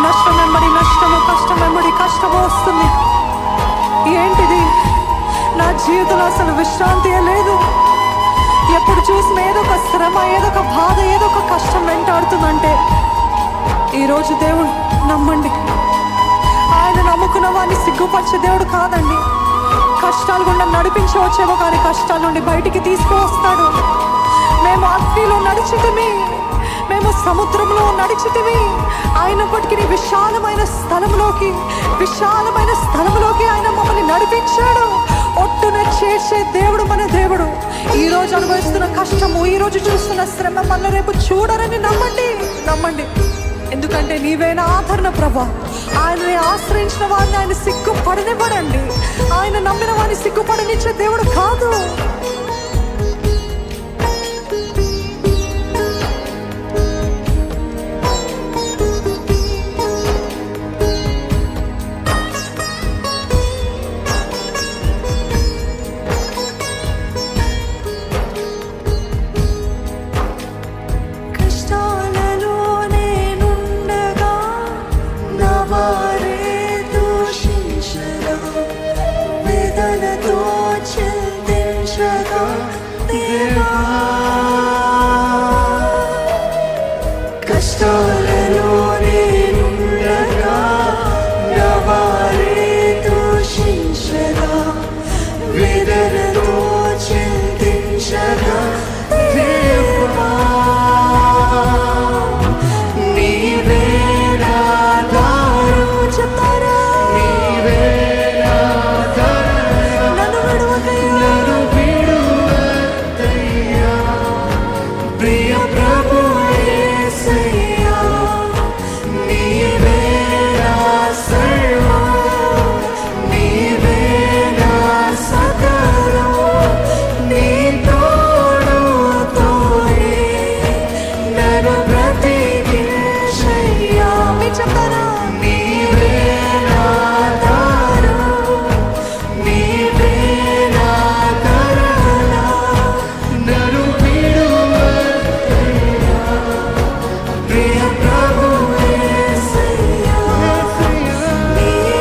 నష్టం వెంబడి నష్టము, కష్టం వెంబడి కష్టము వస్తుంది. ఏంటిది? నా జీవితంలో అసలు విశ్రాంతియే లేదు. ఎప్పుడు చూసిన ఏదో ఒక శ్రమ, ఏదో ఒక బాధ, ఏదో ఒక కష్టం వెంటాడుతుందంటే, ఈరోజు దేవుడు నమ్మండి, ఆయన నమ్ముకున్న వాడిని సిగ్గుపరిచే దేవుడు కాదండి. కష్టాలు గుండా నడిపించి వచ్చేవో కానీ కష్టాల నుండి బయటికి తీసుకువస్తాడు. మేము అగ్నిలో నడిచితిమి, మేము సముద్రంలో నడిచితిమి, అయినప్పటికీ విశాలమైన స్థలంలోకి ఆయన మమ్మల్ని నడిపించాడు. ఒట్టున చేసే దేవుడు మన దేవుడు. ఈ రోజు అనుభవిస్తున్న కష్టము, ఈ రోజు చూస్తున్న శ్రమ మళ్ళీ రేపు చూడరని నమ్మండి. ఎందుకంటే నీవేనా ఆదరణ ప్రభా. ఆయనని ఆశ్రయించిన వారిని ఆయన సిగ్గుపడనివ్వడండి. ఆయన నమ్మిన వారిని సిగ్గుపడనిచ్చే దేవుడు కాదు.